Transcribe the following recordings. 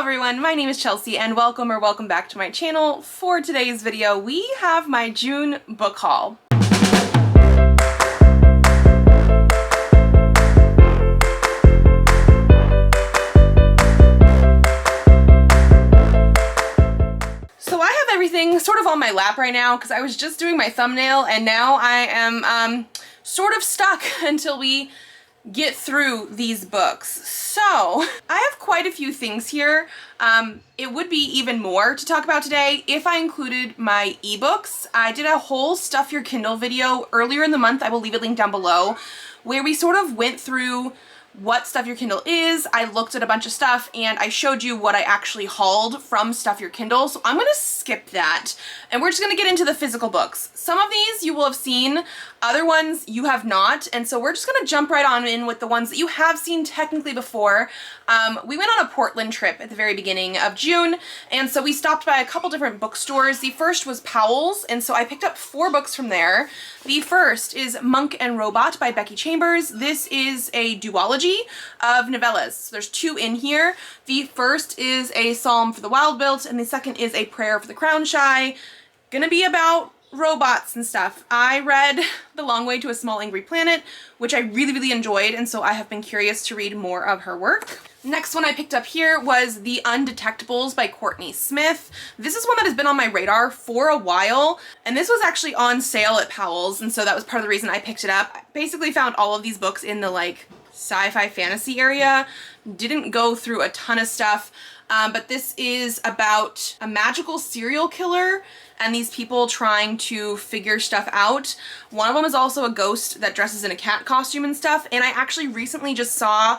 everyone, my name is Chelsea and welcome back to my channel. For today's video, we have my June book haul. So I have everything sort of on my lap right now because I was just doing my thumbnail and now I am sort of stuck until we get through these books. So I have quite a few things here. It would be even more to talk about today if I included my ebooks. I did a whole Stuff Your Kindle video earlier in the month, I will leave it linked down below, where we sort of went through what Stuff Your Kindle is. I looked at a bunch of stuff and I showed you what I actually hauled from Stuff Your Kindle. So I'm gonna skip that and we're just gonna get into the physical books. Some of these you will have seen, other ones you have not. And so we're just gonna jump right on in with the ones that you have seen technically before. We went on a Portland trip at the very beginning of June. And so we stopped by a couple different bookstores. The first was Powell's. And so I picked up 4 books from there. The first is Monk and Robot by Becky Chambers. This is a duology of novellas. So there's 2 in here. The first is a Psalm for the Wild-Built and the second is a Prayer for the Crown-Shy. Gonna be about robots and stuff. I read The Long Way to a Small Angry Planet, which I really enjoyed, and so I have been curious to read more of her work. Next one I picked up here was The Undetectables by Courtney Smith. This is one that has been on my radar for a while, and this was actually on sale at Powell's, and so that was part of the reason I picked it up. I basically found all of these books in the like sci-fi fantasy area. Didn't go through a ton of stuff, but this is about a magical serial killer and these people trying to figure stuff out. One of them is also a ghost that dresses in a cat costume and stuff, and I actually recently just saw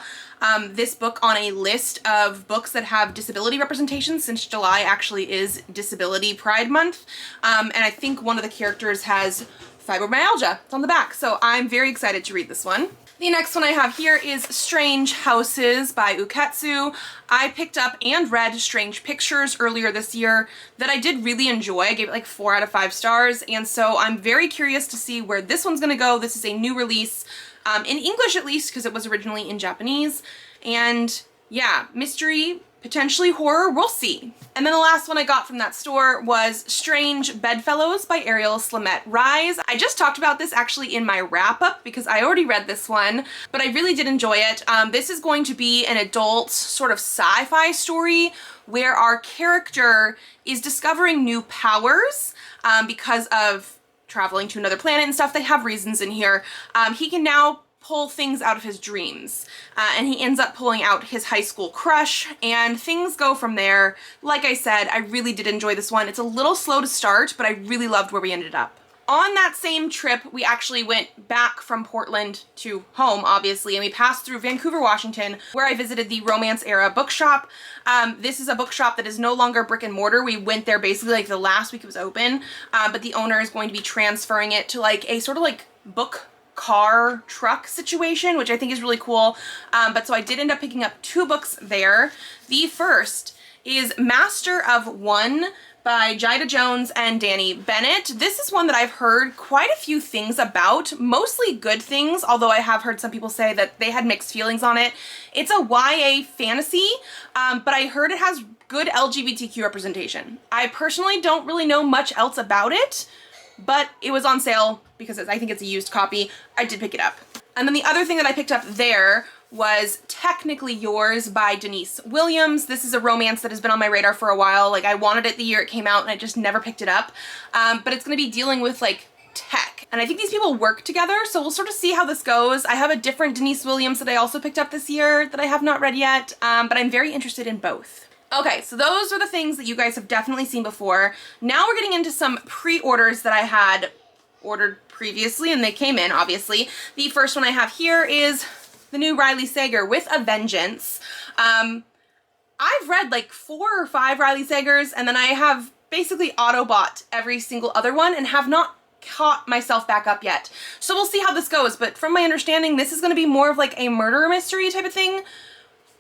this book on a list of books that have disability representation, since July actually is Disability Pride Month, and I think one of the characters has fibromyalgia. It's on the back, so I'm very excited to read this one. The next one I have here is Strange Houses by Uketsu. I picked up and read Strange Pictures earlier this year that I did really enjoy. I gave it like 4 out of 5 stars, and so I'm very curious to see where this one's gonna go. This is a new release, in English at least, because it was originally in Japanese. And yeah, mystery, potentially horror, we'll see. And then the last one I got from that store was Strange Bedfellows by Ariel Slamette Rise. I just talked about this actually in my wrap-up because I already read this one, but I really did enjoy it. This is going to be an adult sort of sci-fi story where our character is discovering new powers because of traveling to another planet and stuff. They have reasons in here. He can now pull things out of his dreams, and he ends up pulling out his high school crush, and things go from there. Like I said, I really did enjoy this one. It's a little slow to start, but I really loved where we ended up. On that same trip, we actually went back from Portland to home, obviously, and we passed through Vancouver, Washington, where I visited the Romance Era bookshop. This is a bookshop that is no longer brick and mortar. We went there basically like the last week it was open, but the owner is going to be transferring it to like a sort of like book car truck situation, which I think is really cool. But so I did end up picking up 2 books there. The first is Master of One by Jida Jones and Danny Bennett. This is one that I've heard quite a few things about, mostly good things, although I have heard some people say that they had mixed feelings on it. It's a YA fantasy, but I heard it has good LGBTQ representation. I personally don't really know much else about it, but it was on sale because I think it's a used copy. I did pick it up. And then the other thing that I picked up there was Technically Yours by Denise Williams. This is a romance that has been on my radar for a while. Like, I wanted it the year it came out and I just never picked it up. But it's gonna be dealing with like tech. And I think these people work together, so we'll sort of see how this goes. I have a different Denise Williams that I also picked up this year that I have not read yet, but I'm very interested in both. Okay, so those are the things that you guys have definitely seen before. Now we're getting into some pre-orders that I had ordered previously, and they came in, obviously. The first one I have here is the new Riley Sager, With a Vengeance. I've read like 4 or 5 Riley Sagers, and then I have basically auto-bought every single other one and have not caught myself back up yet. So we'll see how this goes, but from my understanding, this is going to be more of like a murder mystery type of thing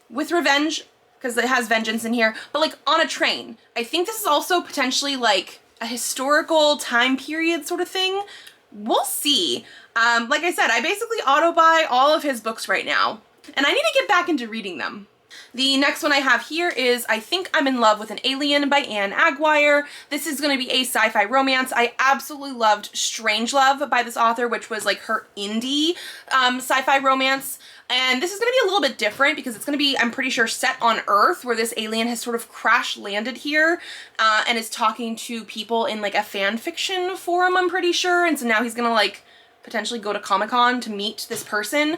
with revenge, because it has vengeance in here, but like on a train. I think this is also potentially like a historical time period sort of thing. We'll see. Like I said, I basically auto-buy all of his books right now, and I need to get back into reading them. The next one I have here is I Think I'm in Love with an Alien by Anne Aguirre. This is going to be a sci-fi romance. I absolutely loved Strangelove by this author, which was like her indie sci-fi romance. And this is going to be a little bit different because it's going to be, I'm pretty sure, set on Earth, where this alien has sort of crash landed here and is talking to people in like a fan fiction forum, I'm pretty sure. And so now he's going to like potentially go to Comic-Con to meet this person.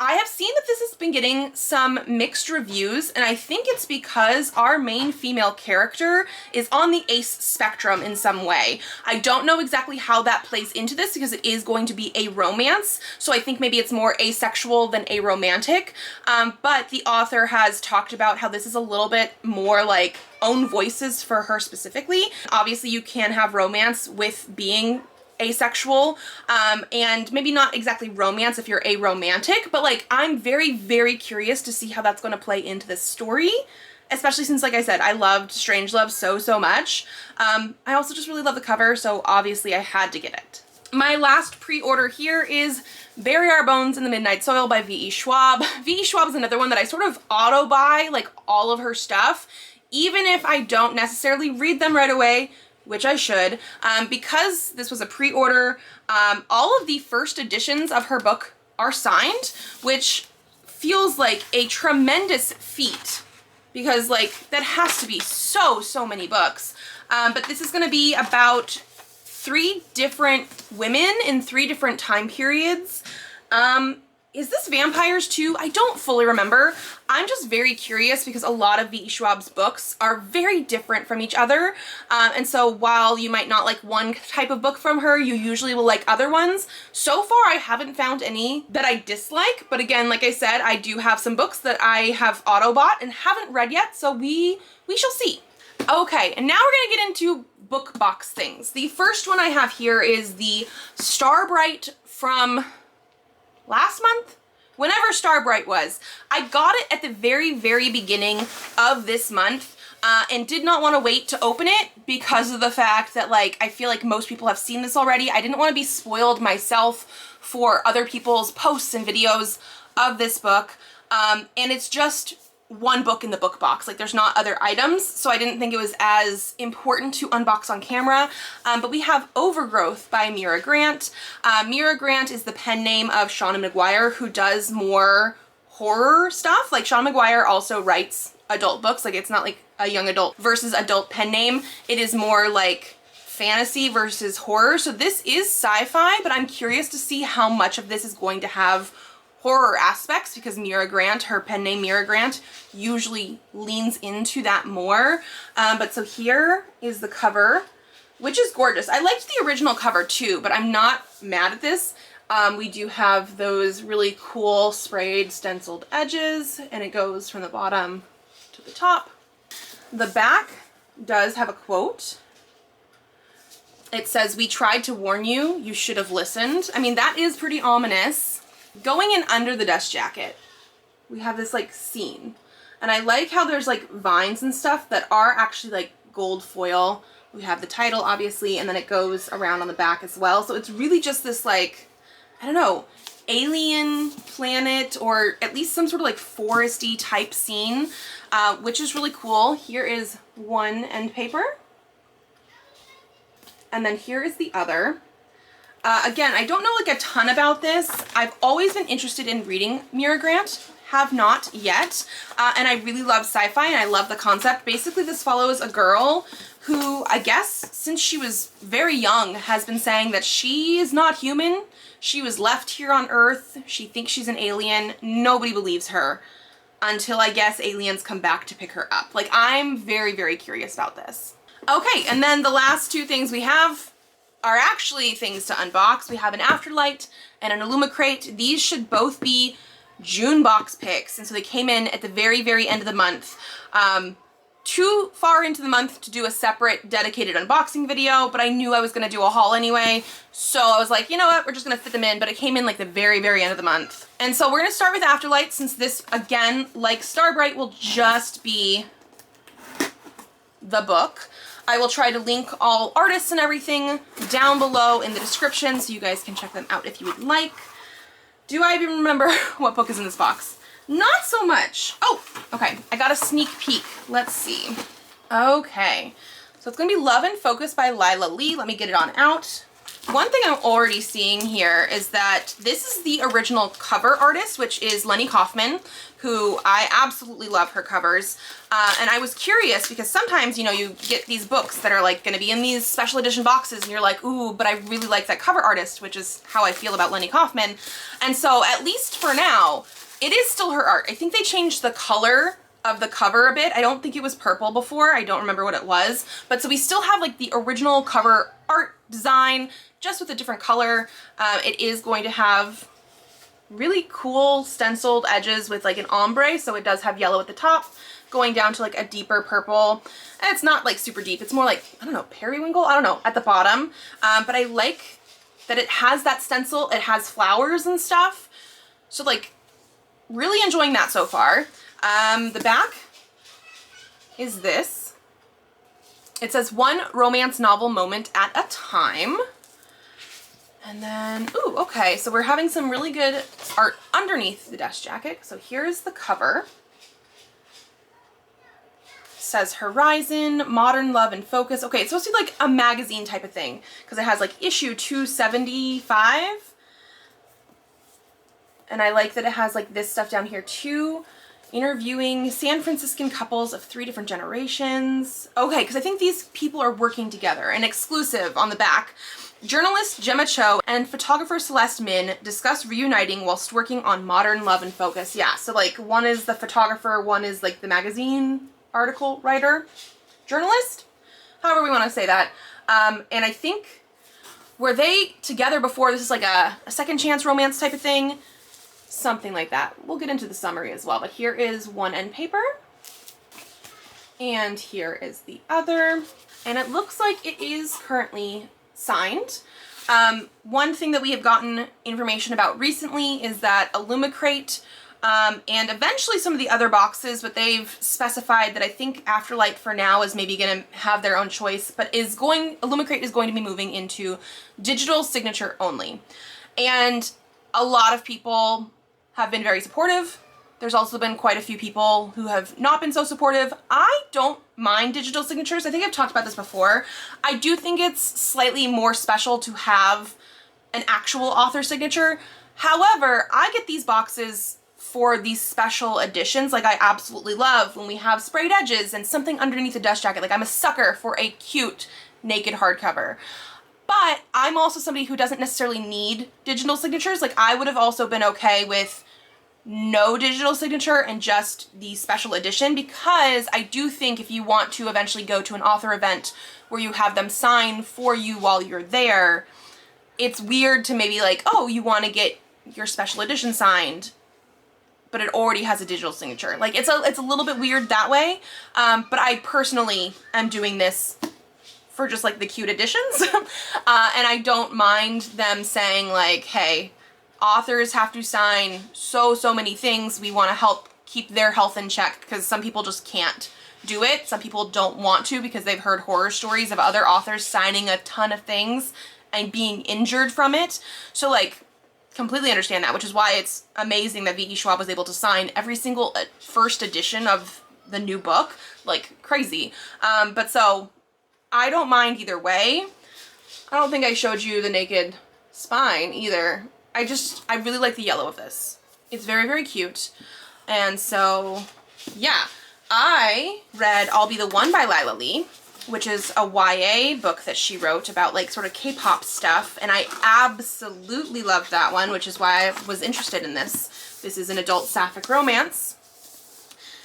I have seen that this has been getting some mixed reviews, and I think it's because our main female character is on the ace spectrum in some way. I don't know exactly how that plays into this because it is going to be a romance, so I think maybe it's more asexual than aromantic, but the author has talked about how this is a little bit more like own voices for her specifically. Obviously, you can have romance with being asexual, and maybe not exactly romance if you're aromantic, but like I'm very, very curious to see how that's going to play into this story, especially since, like I said, I loved Strangelove so much. I also just really love the cover, so obviously I had to get it. My last pre-order here is Bury Our Bones in the Midnight Soil by V.E. Schwab. V.E. Schwab is another one that I sort of auto-buy, like all of her stuff, even if I don't necessarily read them right away, which I should, because this was a pre-order. All of the first editions of her book are signed, which feels like a tremendous feat because like that has to be so many books. But this is going to be about 3 different women in 3 different time periods. Is this vampires too? I don't fully remember. I'm just very curious because a lot of V.E. Schwab's books are very different from each other. And so while you might not like one type of book from her, you usually will like other ones. So far, I haven't found any that I dislike. But again, like I said, I do have some books that I have auto-bought and haven't read yet. So we shall see. Okay, and now we're gonna get into book box things. The first one I have here is the Starbright from last month? Whenever Starbright was. I got it at the very beginning of this month and did not want to wait to open it because of the fact that like I feel like most people have seen this already. I didn't want to be spoiled myself for other people's posts and videos of this book. And it's just one book in the book box. Like there's not other items, so I didn't think it was as important to unbox on camera. But we have Overgrowth by Mira Grant. Mira Grant is the pen name of Shauna McGuire, who does more horror stuff. Like Shauna McGuire also writes adult books. Like it's not like a young adult versus adult pen name. It is more like fantasy versus horror. So this is sci-fi, but I'm curious to see how much of this is going to have horror aspects because Mira Grant, her pen name Mira Grant, usually leans into that more. But so here is the cover, which is gorgeous. I liked the original cover too, but I'm not mad at this. We do have those really cool sprayed stenciled edges, and it goes from the bottom to the top. The back does have a quote. It says, "We tried to warn you, you should have listened." I mean, that is pretty ominous. Going in under the dust jacket, we have this like scene, and I like how there's like vines and stuff that are actually like gold foil. We have the title obviously, and then it goes around on the back as well. So it's really just this like, I don't know, alien planet or at least some sort of like foresty type scene, which is really cool. Here is one end paper, and then here is the other. Again, I don't know like a ton about this. I've always been interested in reading Mira Grant, have not yet, and I really love sci-fi and I love the concept. Basically, this follows a girl who, I guess, since she was very young, has been saying that she is not human. She was left here on Earth. She thinks she's an alien. Nobody believes her until, I guess, aliens come back to pick her up. Like, I'm very curious about this. Okay, and then the last 2 things we have are actually things to unbox. We have an Afterlight and an Illumicrate. These should both be June box picks, and so they came in at the very end of the month. Too far into the month to do a separate dedicated unboxing video, but I knew I was gonna do a haul anyway, so I was like, you know what, we're just gonna fit them in, but it came in like the very end of the month. And so we're gonna start with Afterlight, since this, again, like Starbright, will just be the book. I will try to link all artists and everything down below in the description so you guys can check them out if you would like. Do I even remember what book is in this box? Not so much. Oh, okay. I got a sneak peek. Let's see. Okay. So it's going to be Love and Focus by Lila Lee. Let me get it on out. One thing I'm already seeing here is that this is the original cover artist, which is Lenny Kaufman, who I absolutely love her covers. And I was curious because sometimes, you know, you get these books that are like going to be in these special edition boxes and you're like, ooh, but I really like that cover artist, which is how I feel about Lenny Kaufman. And so at least for now, it is still her art. I think they changed the color of the cover a bit. I don't think it was purple before. I don't remember what it was. But so we still have like the original cover art design, just with a different color. It is going to have really cool stenciled edges with like an ombre. So it does have yellow at the top, going down to like a deeper purple. And it's not like super deep. It's more like, I don't know, periwinkle? I don't know, at the bottom. But I like that it has that stencil. It has flowers and stuff. So like, really enjoying that so far. The back is this. It says one romance novel moment at a time. And then, ooh, okay, so we're having some really good art underneath the desk jacket. So here's the cover. It says Horizon, Modern Love and Focus. Okay, it's supposed to be like a magazine type of thing because it has like issue 275. And I like that it has like this stuff down here too. Interviewing San Franciscan couples of 3 different generations. Okay, because I think these people are working together. An exclusive on the back. Journalist Gemma Cho and photographer Celeste Min discuss reuniting whilst working on Modern Love and Focus. Yeah, so like one is the photographer, one is like the magazine article writer, journalist, however we want to say that. And I think were they together before? This is like a second chance romance type of thing. Something like that. We'll get into the summary as well, but here is one end paper. And here is the other. And it looks like it is currently signed. One thing that we have gotten information about recently is that Illumicrate and eventually some of the other boxes, but they've specified that I think Afterlight for now is maybe going to have their own choice, but Illumicrate is going to be moving into digital signature only. And a lot of people have been very supportive. There's also been quite a few people who have not been so supportive. I don't mind digital signatures. I think I've talked about this before. I do think it's slightly more special to have an actual author signature. However, I get these boxes for these special editions. Like I absolutely love when we have sprayed edges and something underneath the dust jacket. Like I'm a sucker for a cute naked hardcover. But I'm also somebody who doesn't necessarily need digital signatures. Like I would have also been okay with no digital signature and just the special edition, because I do think if you want to eventually go to an author event where you have them sign for you while you're there, it's weird to maybe like, oh, you want to get your special edition signed, but it already has a digital signature. Like it's a little bit weird that way. But I personally am doing this for just like the cute editions. And I don't mind them saying like, hey, authors have to sign so many things. We want to help keep their health in check because some people just can't do it. Some people don't want to because they've heard horror stories of other authors signing a ton of things and being injured from it. So like completely understand that, which is why it's amazing that V.E. Schwab was able to sign every single first edition of the new book, like crazy. But so I don't mind either way. I don't think I showed you the naked spine either. I really like the yellow of this. It's very, very cute. And so, yeah. I read I'll Be the One by Lila Lee, which is a YA book that she wrote about like sort of K-pop stuff. And I absolutely loved that one, which is why I was interested in this. This is an adult sapphic romance.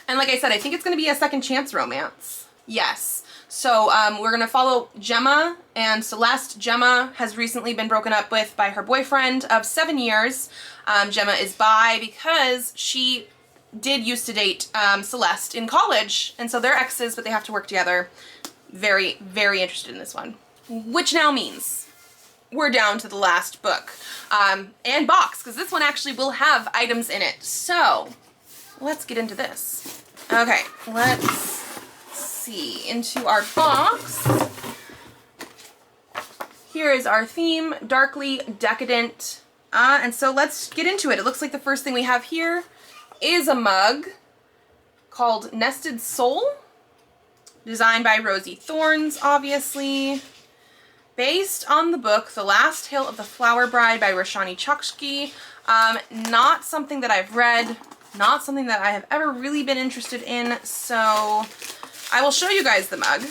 And like I said, I think it's going to be a second chance romance. Yes. So we're going to follow Gemma and Celeste. Gemma has recently been broken up with by her boyfriend of 7 years. Gemma is bi because she did used to date Celeste in college. And so they're exes, but they have to work together. Very, very interested in this one. Which now means we're down to the last book and box, because this one actually will have items in it. So let's get into this. Okay, let's see into our box. Here is our theme, darkly decadent. And so let's get into it. It looks like the first thing we have here is a mug called Nested Soul, designed by Rosie Thorns, obviously. Based on the book The Last Tale of the Flower Bride by Roshani Chokshi. Not something that I've read, not something that I have ever really been interested in, so I will show you guys the mug,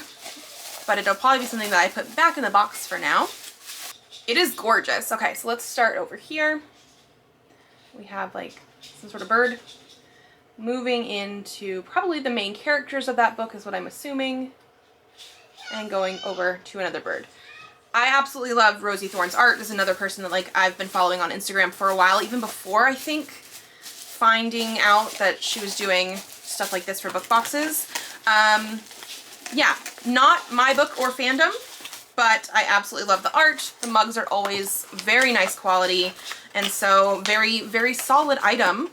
but it'll probably be something that I put back in the box for now. It is gorgeous. Okay, so let's start over here. We have like some sort of bird moving into probably the main characters of that book is what I'm assuming, and going over to another bird. I absolutely love Rosie Thorn's art. Is another person that like I've been following on Instagram for a while, even before I think finding out that she was doing stuff like this for book boxes. Yeah, not my book or fandom, but I absolutely love the art. The mugs are always very nice quality, and so very, very solid item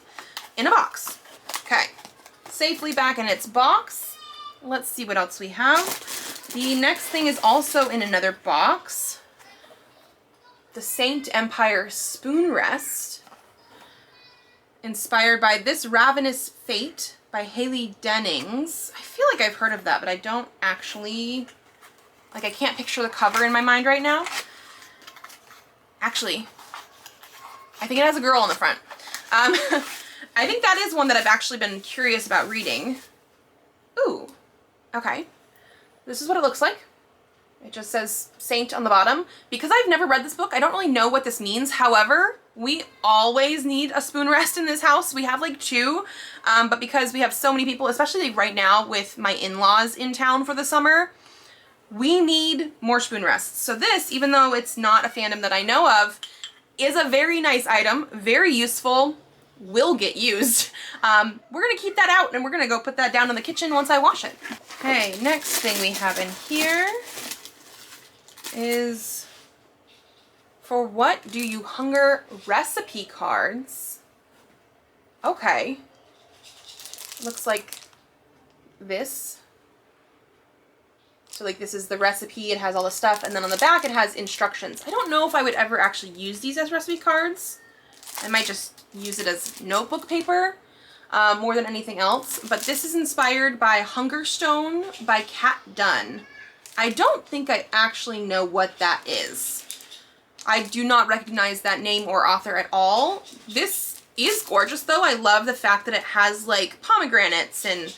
in a box. Okay, safely back in its box. Let's see what else we have. The next thing is also in another box. The Saint Empire Spoon Rest, inspired by This Ravenous Fate by Haley Dennings. I feel like I've heard of that, but I don't actually, like I can't picture the cover in my mind right now. Actually, I think it has a girl on the front. I think that is one that I've actually been curious about reading. Ooh, okay. This is what it looks like. It just says Saint on the bottom. Because I've never read this book, I don't really know what this means. However, we always need a spoon rest in this house. We have like 2, but because we have so many people, especially like right now with my in-laws in town for the summer, we need more spoon rests. So this, even though it's not a fandom that I know of, is a very nice item, very useful, will get used. We're gonna keep that out and we're gonna go put that down in the kitchen once I wash it. Okay, next thing we have in here is For What Do You Hunger recipe cards. Okay. Looks like this. So like this is the recipe, it has all the stuff, and then on the back it has instructions. I don't know if I would ever actually use these as recipe cards. I might just use it as notebook paper more than anything else. But this is inspired by Hungerstone by Kat Dunn. I don't think I actually know what that is. I do not recognize that name or author at all. This is gorgeous though. I love the fact that it has like pomegranates and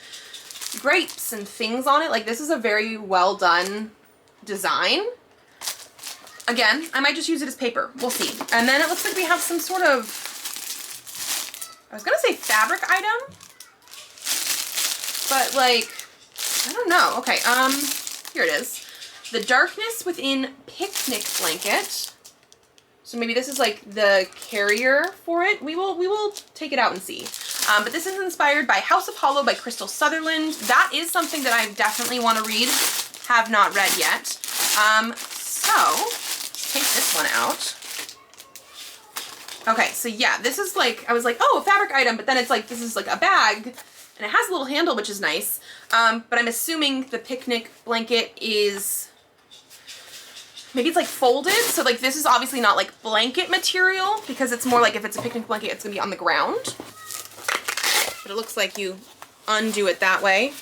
grapes and things on it. Like this is a very well done design. Again, I might just use it as paper. We'll see. And then it looks like we have some sort of, I was gonna say fabric item, but like, I don't know. Okay, here it is. The Darkness Within Picnic Blanket. So maybe this is like the carrier for it. We will take it out and see. But this is inspired by House of Hollow by Crystal Sutherland. That is something that I definitely want to read. Have not read yet. So take this one out. Okay, so yeah, this is like, I was like, oh, a fabric item, but then it's like, this is like a bag, and it has a little handle, which is nice. But I'm assuming the picnic blanket is, maybe it's like folded. So like this is obviously not like blanket material, because it's more like if it's a picnic blanket, it's gonna be on the ground. But it looks like you undo it that way,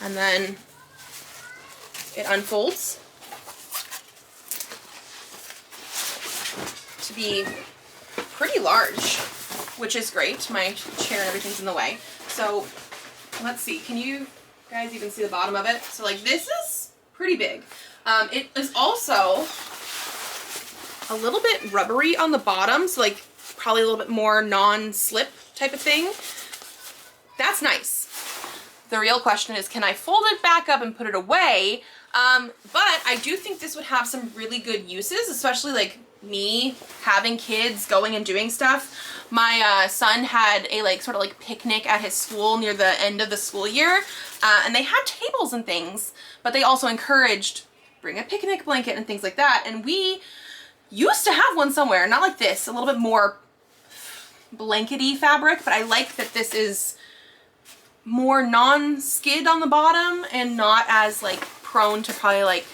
and then it unfolds to be pretty large, which is great. My chair and everything's in the way. So let's see, can you guys even see the bottom of it? So like this is pretty big. It is also a little bit rubbery on the bottom, so like probably a little bit more non-slip type of thing. That's nice. The real question is, can I fold it back up and put it away? But I do think this would have some really good uses, especially like me having kids going and doing stuff. My son had a like sort of like picnic at his school near the end of the school year, and they had tables and things, but they also encouraged bring a picnic blanket and things like that. And we used to have one somewhere, not like this, a little bit more blankety fabric, but I like that this is more non-skid on the bottom and not as like prone to probably like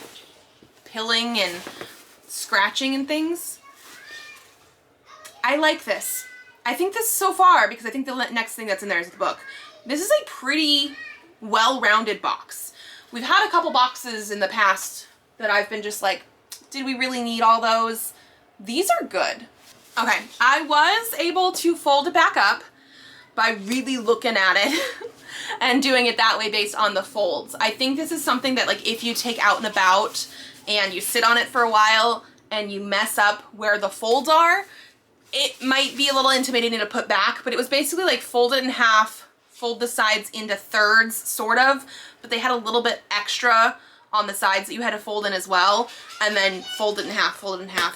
pilling and scratching and things. I like this. I think this so far, because I think the next thing that's in there is the book, this is a pretty well-rounded box. We've had a couple boxes in the past that I've been just like, did we really need all those? These are good. Okay, I was able to fold it back up by really looking at it and doing it that way based on the folds. I think this is something that, like, if you take out and about and you sit on it for a while and you mess up where the folds are, it might be a little intimidating to put back, but it was basically like fold it in half, fold the sides into thirds, sort of, but they had a little bit extra on the sides that you had to fold in as well, and then fold it in half,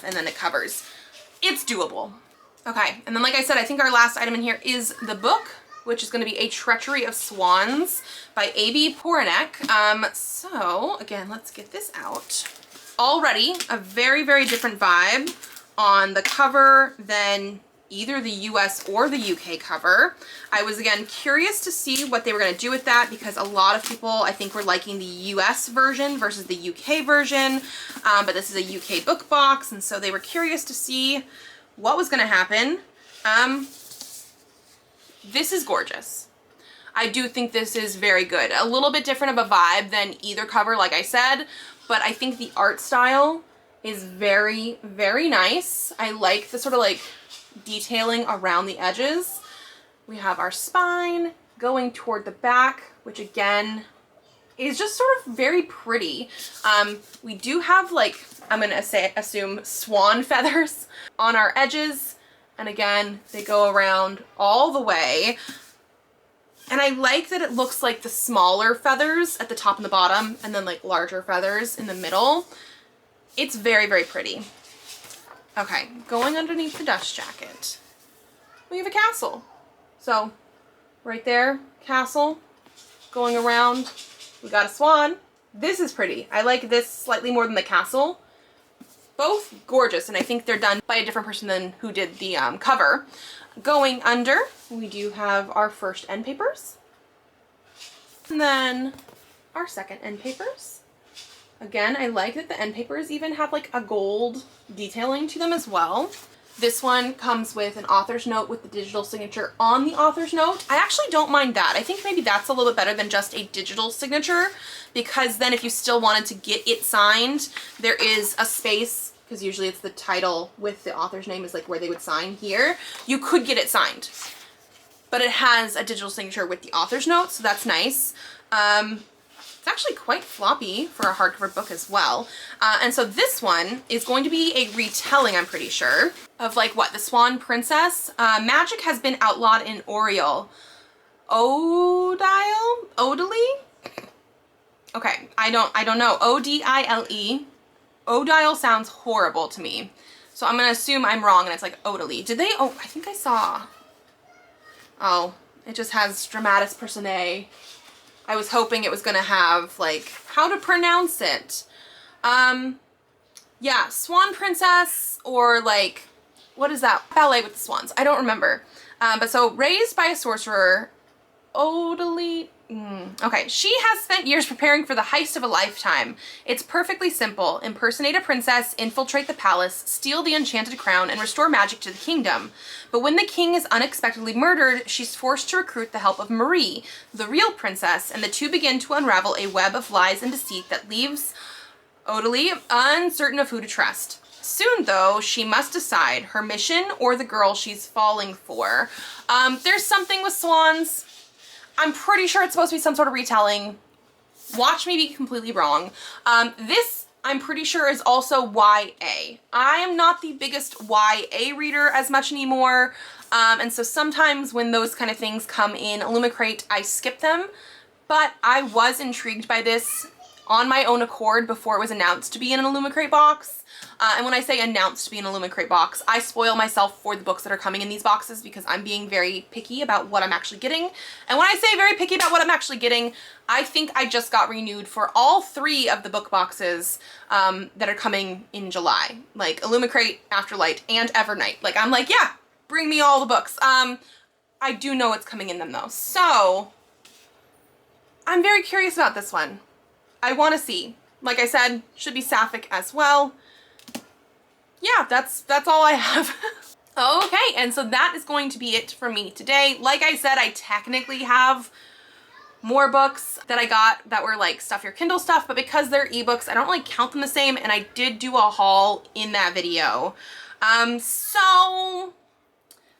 and then it covers. It's doable. Okay, and then like I said, I think our last item in here is the book, which is going to be A Treachery of Swans by A.B. Poranek. So again, let's get this out. Already a very, very different vibe on the cover than either the US or the UK cover. I was again curious to see what they were going to do with that, because a lot of people I think were liking the US version versus the UK version, but this is a UK book box, and so they were curious to see what was going to happen. This is gorgeous. I do think this is very good. A little bit different of a vibe than either cover, like I said, but I think the art style is very, very nice. I like the sort of like detailing around the edges. We have our spine going toward the back, which again is just sort of very pretty. We do have, like, I'm gonna assume swan feathers on our edges, and again they go around all the way. And I like that it looks like the smaller feathers at the top and the bottom, and then like larger feathers in the middle. It's very, very pretty. Okay, going underneath the dust jacket, we have a castle. So right there, castle, going around, we got a swan. This is pretty. I like this slightly more than the castle. Both gorgeous, and I think they're done by a different person than who did the cover. Going under, we do have our first end papers, and then our second end papers. Again, I like that the end papers even have like a gold detailing to them as well. This one comes with an author's note with the digital signature on the author's note. I actually don't mind that. I think maybe that's a little bit better than just a digital signature, because then if you still wanted to get it signed, there is a space, because usually it's the title with the author's name is like where they would sign here. You could get it signed, but it has a digital signature with the author's note, so that's nice. It's actually quite floppy for a hardcover book as well. And so this one is going to be a retelling, I'm pretty sure, of like what, the Swan Princess. Magic has been outlawed in Oriel. Odile? Okay, I don't know. O-D-I-L-E. Odile sounds horrible to me. So I'm gonna assume I'm wrong and it's like Odile. Did they? Oh, I think I saw. Oh, it just has dramatis personae. I was hoping it was gonna have like how to pronounce it. Yeah, Swan Princess, or like, what is that? Ballet with the Swans. I don't remember. But so raised by a sorcerer, Odile. Okay, she has spent years preparing for the heist of a lifetime. It's perfectly simple. Impersonate a princess, infiltrate the palace, steal the enchanted crown, and restore magic to the kingdom. But when the king is unexpectedly murdered, she's forced to recruit the help of Marie, the real princess, and the two begin to unravel a web of lies and deceit that leaves Odile uncertain of who to trust. Soon, though, she must decide her mission or the girl she's falling for. There's something with swans. I'm pretty sure it's supposed to be some sort of retelling. Watch me be completely wrong. This, I'm pretty sure, is also YA. I am not the biggest YA reader as much anymore, and so sometimes when those kind of things come in Illumicrate, I skip them, but I was intrigued by this on my own accord before it was announced to be in an Illumicrate box. And when I say announced to be in an Illumicrate box, I spoil myself for the books that are coming in these boxes because I'm being very picky about what I'm actually getting. And when I say very picky about what I'm actually getting, I think I just got renewed for all 3 of the book boxes that are coming in July. Like Illumicrate, Afterlight, and Evernight. Like, I'm like, yeah, bring me all the books. I do know what's coming in them though. So I'm very curious about this one. I want to see. Like I said, should be sapphic as well. Yeah, that's all I have. Okay, and so that is going to be it for me today. Like I said, I technically have more books that I got that were like stuff your Kindle stuff, but because they're ebooks, I don't really count them the same, and I did do a haul in that video. So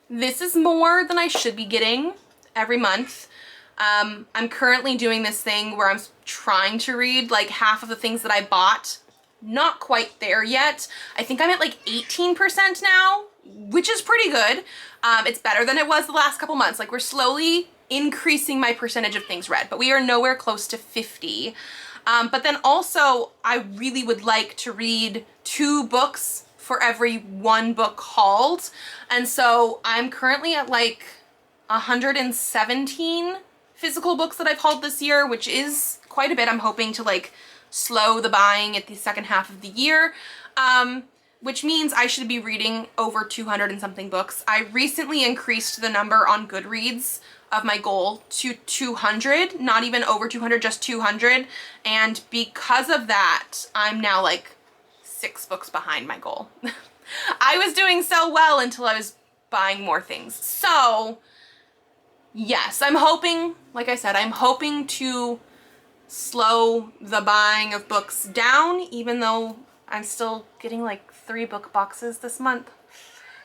this is more than I should be getting every month. I'm currently doing this thing where I'm trying to read like half of the things that I bought. Not quite there yet. I think I'm at like 18% now, which is pretty good. It's better than it was the last couple months. Like, we're slowly increasing my percentage of things read, but we are nowhere close to 50. But then also, I really would like to read 2 books for every 1 book hauled. And so I'm currently at like 117 physical books that I've hauled this year, which is quite a bit. I'm hoping to like slow the buying at the second half of the year, which means I should be reading over 200 and something books. I recently increased the number on Goodreads of my goal to 200, not even over 200, just 200. And because of that, I'm now like 6 books behind my goal. I was doing so well until I was buying more things. So yes, I'm hoping, like I said, I'm hoping to slow the buying of books down, even though I'm still getting like 3 book boxes this month.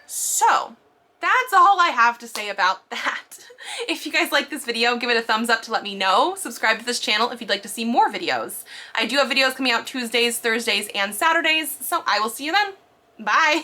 So that's all I have to say about that. If you guys like this video, give it a thumbs up to let me know. Subscribe to this channel if you'd like to see more videos. I do have videos coming out Tuesdays, Thursdays, and Saturdays, so I will see you then. Bye!